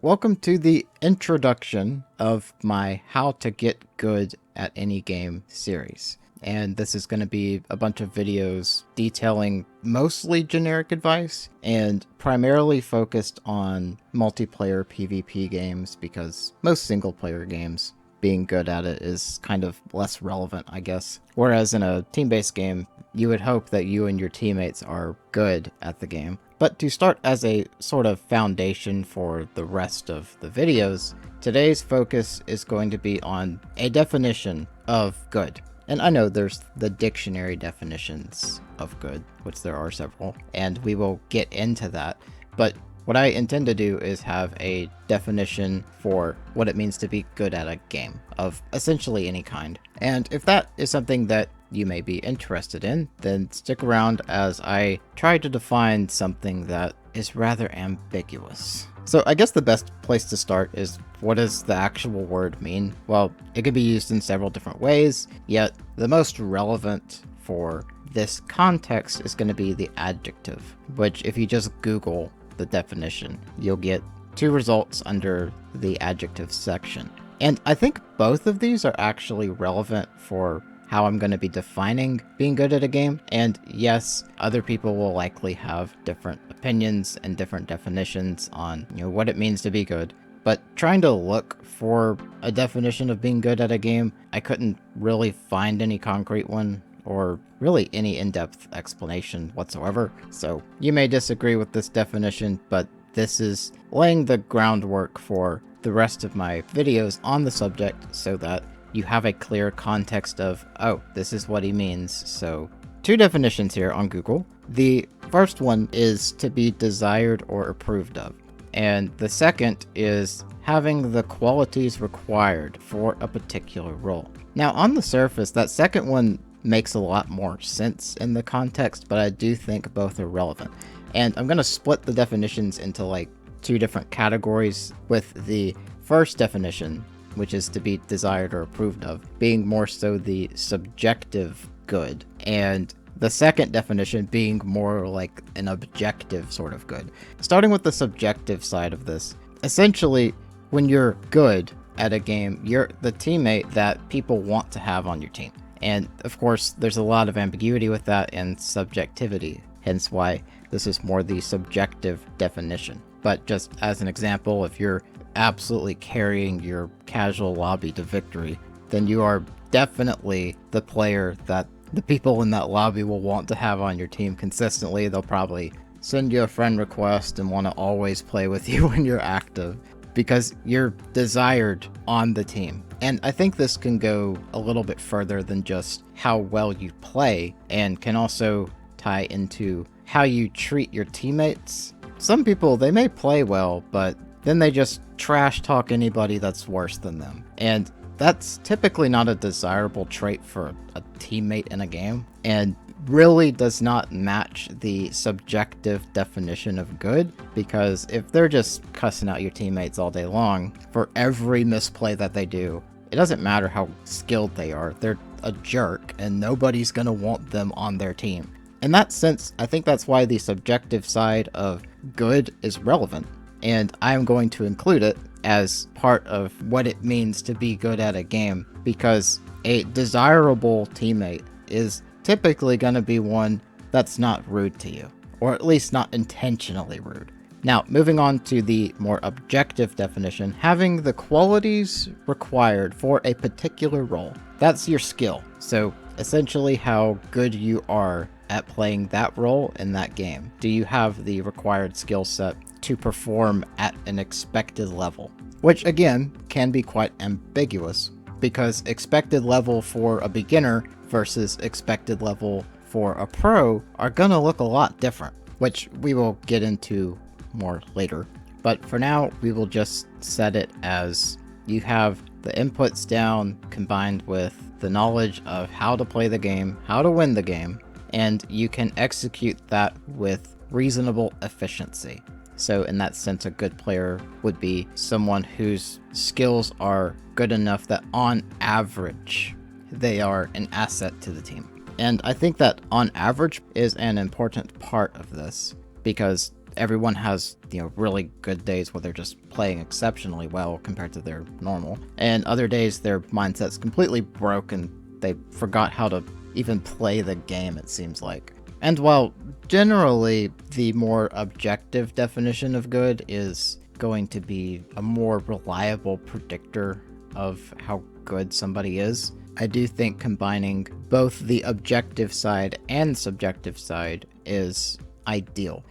Welcome to the introduction of my How to Get Good at Any Game series. And this is going to be a bunch of videos detailing mostly generic advice and primarily focused on multiplayer PvP games because most single player games being good at it is kind of less relevant, I guess. Whereas in a team-based game, you would hope that you and your teammates are good at the game. But to start as a sort of foundation for the rest of the videos, today's focus is going to be on a definition of good. And I know there's the dictionary definitions of good, which there are several, and we will get into that. But what I intend to do is have a definition for what it means to be good at a game of essentially any kind. And if that is something that you may be interested in, then stick around as I try to define something that is rather ambiguous. So I guess the best place to start is, what does the actual word mean? Well, it could be used in several different ways, yet the most relevant for this context is going to be the adjective, which if you just Google the definition, you'll get two results under the adjective section. And I think both of these are actually relevant for how I'm going to be defining being good at a game. And yes, other people will likely have different opinions and different definitions on, what it means to be good. But trying to look for a definition of being good at a game, I couldn't really find any concrete one or really any in-depth explanation whatsoever. So you may disagree with this definition, but this is laying the groundwork for the rest of my videos on the subject so that you have a clear context of, oh, this is what he means. So two definitions here on Google. The first one is to be desired or approved of. And the second is having the qualities required for a particular role. Now, on the surface, that second one makes a lot more sense in the context, but I do think both are relevant. And I'm going to split the definitions into like two different categories, with the first definition, which is to be desired or approved of, being more so the subjective good, and the second definition being more like an objective sort of good. Starting with the subjective side of this, essentially, when you're good at a game, you're the teammate that people want to have on your team. And of course, there's a lot of ambiguity with that and subjectivity, hence why this is more the subjective definition. But just as an example, if you're absolutely carrying your casual lobby to victory, then you are definitely the player that the people in that lobby will want to have on your team consistently. They'll probably send you a friend request and want to always play with you when you're active because you're desired on the team. And I think this can go a little bit further than just how well you play, and can also tie into how you treat your teammates. Some people, they may play well, but then they just trash talk anybody that's worse than them. And that's typically not a desirable trait for a teammate in a game, and really does not match the subjective definition of good, because if they're just cussing out your teammates all day long for every misplay that they do, it doesn't matter how skilled they are, they're a jerk and nobody's gonna want them on their team. In that sense, I think that's why the subjective side of good is relevant, and I'm going to include it as part of what it means to be good at a game, because a desirable teammate is typically going to be one that's not rude to you, or at least not intentionally rude. Now, moving on to the more objective definition, having the qualities required for a particular role. That's your skill. So essentially how good you are at playing that role in that game. Do you have the required skill set to perform at an expected level? Which again, can be quite ambiguous, because expected level for a beginner versus expected level for a pro are gonna look a lot different, which we will get into more later. But for now, we will just set it as you have the inputs down combined with the knowledge of how to play the game, how to win the game, and you can execute that with reasonable efficiency. So in that sense, a good player would be someone whose skills are good enough that on average, they are an asset to the team. And I think that on average is an important part of this, because everyone has, really good days where they're just playing exceptionally well compared to their normal. And other days their mindset's completely broken. They forgot how to even play the game, it seems like. And while generally the more objective definition of good is going to be a more reliable predictor of how good somebody is, I do think combining both the objective side and subjective side is ideal.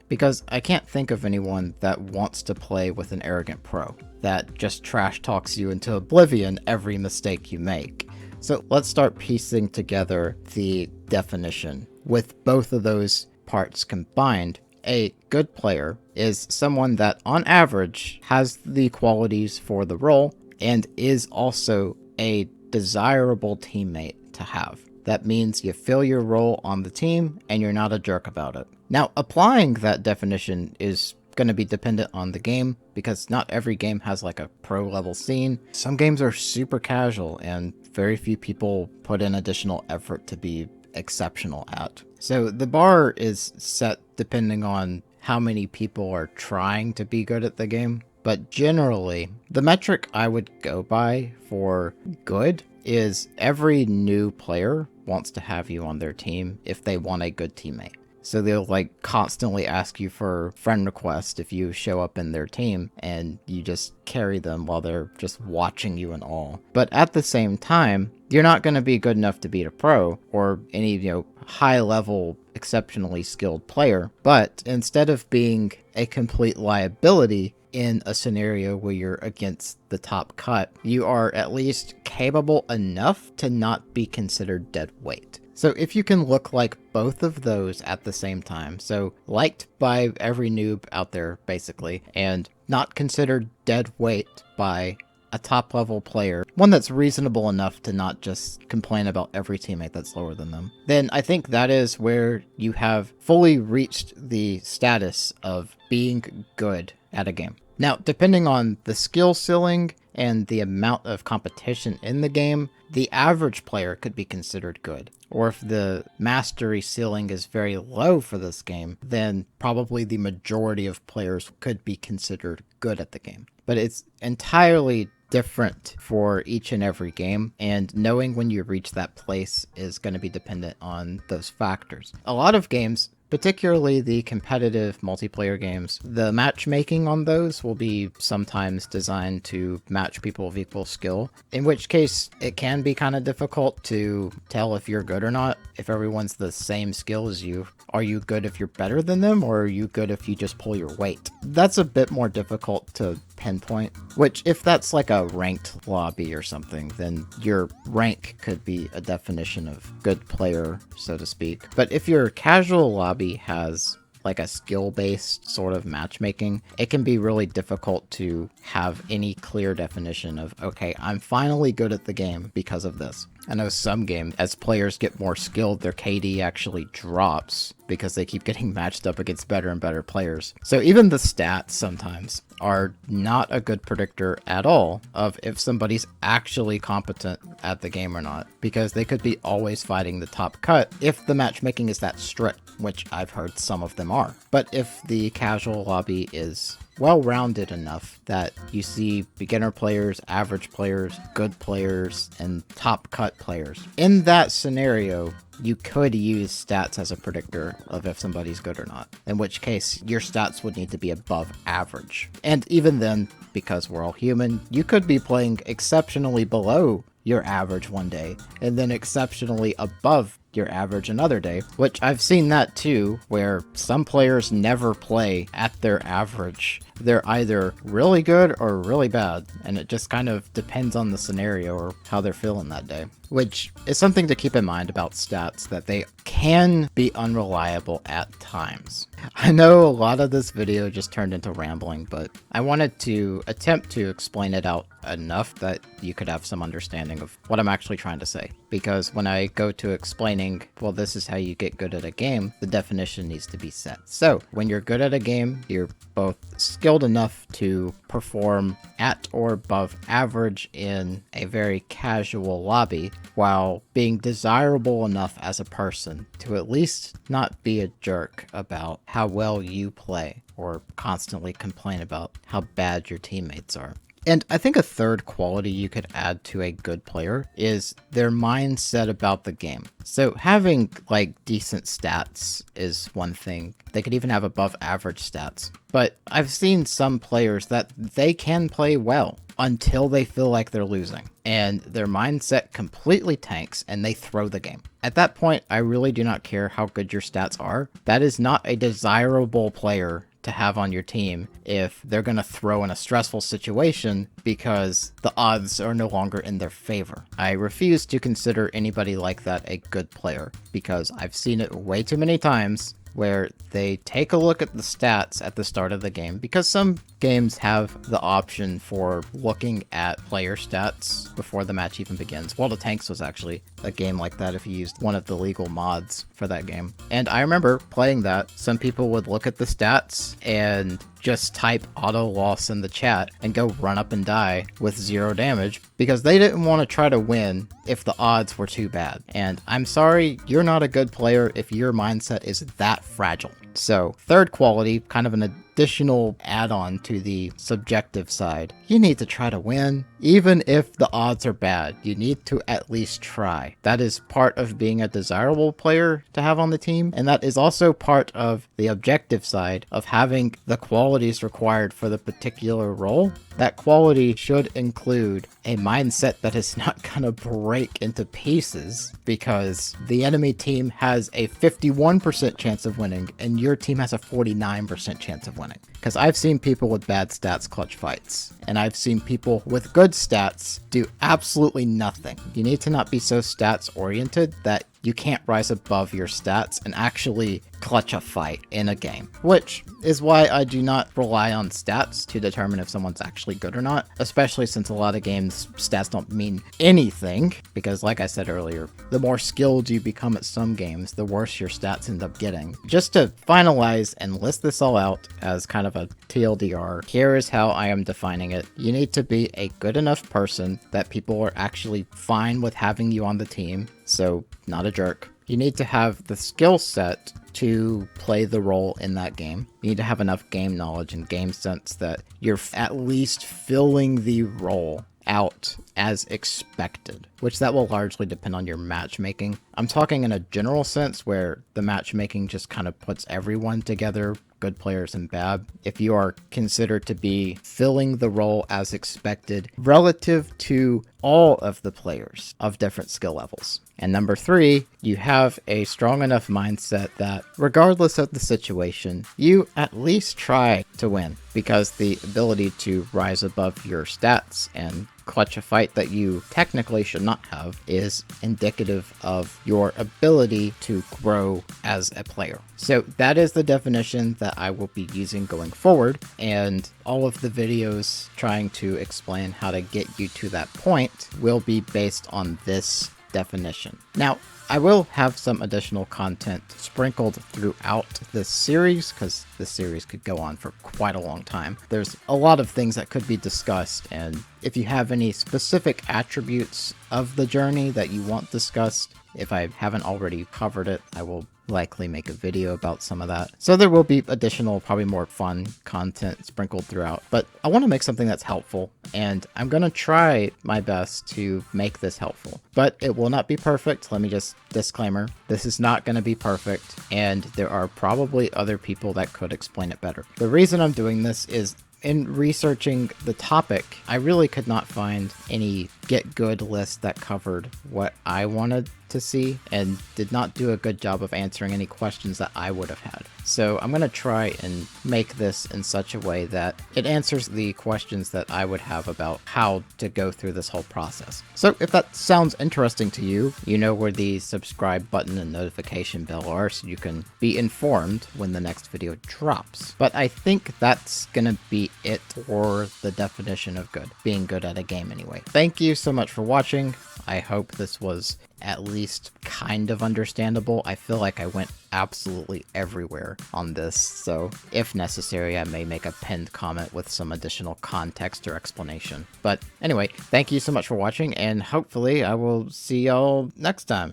Because I can't think of anyone that wants to play with an arrogant pro that just trash talks you into oblivion every mistake you make. So let's start piecing together the definition. With both of those parts combined, a good player is someone that on average has the qualities for the role and is also a desirable teammate to have. That means you fill your role on the team and you're not a jerk about it. Now, applying that definition is going to be dependent on the game because not every game has like a pro level scene. Some games are super casual and very few people put in additional effort to be exceptional at. So the bar is set depending on how many people are trying to be good at the game. But generally, the metric I would go by for good is every new player wants to have you on their team if they want a good teammate. So they'll like constantly ask you for friend requests if you show up in their team and you just carry them while they're just watching you and all. But at the same time, you're not going to be good enough to beat a pro or any, high level, exceptionally skilled player. But instead of being a complete liability in a scenario where you're against the top cut, you are at least capable enough to not be considered dead weight. So if you can look like both of those at the same time, so liked by every noob out there basically, and not considered dead weight by a top level player, one that's reasonable enough to not just complain about every teammate that's lower than them, then I think that is where you have fully reached the status of being good at a game. Now, depending on the skill ceiling and the amount of competition in the game, the average player could be considered good. Or if the mastery ceiling is very low for this game, then probably the majority of players could be considered good at the game. But it's entirely different for each and every game, and knowing when you reach that place is going to be dependent on those factors. A lot of games, particularly the competitive multiplayer games, the matchmaking on those will be sometimes designed to match people of equal skill, in which case it can be kind of difficult to tell if you're good or not. If everyone's the same skill as you, are you good if you're better than them, or are you good if you just pull your weight? That's a bit more difficult to pinpoint, which if that's like a ranked lobby or something, then your rank could be a definition of good player, so to speak. But if your casual lobby has like a skill-based sort of matchmaking, it can be really difficult to have any clear definition of, okay, I'm finally good at the game because of this. I know some games, as players get more skilled, their KD actually drops because they keep getting matched up against better and better players. So even the stats sometimes are not a good predictor at all of if somebody's actually competent at the game or not, because they could be always fighting the top cut if the matchmaking is that strict, which I've heard some of them are. But if the casual lobby is well-rounded enough that you see beginner players, average players, good players, and top cut players, in that scenario, you could use stats as a predictor of if somebody's good or not, in which case your stats would need to be above average. And even then, because we're all human, you could be playing exceptionally below your average one day, and then exceptionally above your average another day, which I've seen that too, where some players never play at their average. They're either really good or really bad, and it just kind of depends on the scenario or how they're feeling that day, which is something to keep in mind about stats, that they can be unreliable at times. I know a lot of this video just turned into rambling, but I wanted to attempt to explain it out enough that you could have some understanding of what I'm actually trying to say. Because when I go to explaining, well, this is how you get good at a game, the definition needs to be set. So when you're good at a game, you're both skilled skilled enough to perform at or above average in a very casual lobby, while being desirable enough as a person to at least not be a jerk about how well you play or constantly complain about how bad your teammates are. And I think a third quality you could add to a good player is their mindset about the game. So having like decent stats is one thing. They could even have above average stats. But I've seen some players that they can play well until they feel like they're losing, and their mindset completely tanks and they throw the game. At that point, I really do not care how good your stats are. That is not a desirable player to have on your team if they're going to throw in a stressful situation because the odds are no longer in their favor. I refuse to consider anybody like that a good player because I've seen it way too many times where they take a look at the stats at the start of the game, because some games have the option for looking at player stats before the match even begins. World of Tanks was actually a game like that if you used one of the legal mods for that game. And I remember playing that. Some people would look at the stats and just type auto loss in the chat and go run up and die with 0 damage because they didn't want to try to win if the odds were too bad. And I'm sorry, you're not a good player if your mindset is that fragile. So third quality, kind of an additional add-on to the subjective side. You need to try to win. Even if the odds are bad, you need to at least try. That is part of being a desirable player to have on the team, and that is also part of the objective side of having the qualities required for the particular role. That quality should include a mindset that is not gonna break into pieces because the enemy team has a 51% chance of winning and your team has a 49% chance of winning. Because I've seen people with bad stats clutch fights, and I've seen people with good stats do absolutely nothing. You need to not be so stats oriented that you can't rise above your stats and actually clutch a fight in a game, which is why I do not rely on stats to determine if someone's actually good or not, especially since a lot of games stats don't mean anything, because like I said earlier, the more skilled you become at some games, the worse your stats end up getting. Just to finalize and list this all out as kind of a TLDR, here is how I am defining it. You need to be a good enough person that people are actually fine with having you on the team, so not a jerk. You need to have the skill set to play the role in that game. You need to have enough game knowledge and game sense that you're at least filling the role out as expected, which that will largely depend on your matchmaking. I'm talking in a general sense where the matchmaking just kind of puts everyone together, good players and bad. If you are considered to be filling the role as expected relative to all of the players of different skill levels. And number 3, you have a strong enough mindset that regardless of the situation, you at least try to win, because the ability to rise above your stats and clutch a fight that you technically should not have is indicative of your ability to grow as a player. So that is the definition that I will be using going forward, and all of the videos trying to explain how to get you to that point will be based on this definition. Now, I will have some additional content sprinkled throughout this series, because this series could go on for quite a long time. There's a lot of things that could be discussed, and if you have any specific attributes of the journey that you want discussed, if I haven't already covered it, I will likely make a video about some of that. So there will be additional, probably more fun content sprinkled throughout, but I want to make something that's helpful, and I'm going to try my best to make this helpful, but it will not be perfect. Let me just disclaimer, this is not going to be perfect, and there are probably other people that could explain it better. The reason I'm doing this is in researching the topic, I really could not find any get good list that covered what I wanted to see and did not do a good job of answering any questions that I would have had. So I'm going to try and make this in such a way that it answers the questions that I would have about how to go through this whole process. So if that sounds interesting to you, you know where the subscribe button and notification bell are, so you can be informed when the next video drops. But I think that's going to be it for the definition of good, being good at a game anyway. Thank you so much for watching. I hope this was at least kind of understandable. I feel like I went absolutely everywhere on this, so if necessary, I may make a pinned comment with some additional context or explanation. But anyway, thank you so much for watching, and hopefully I will see y'all next time.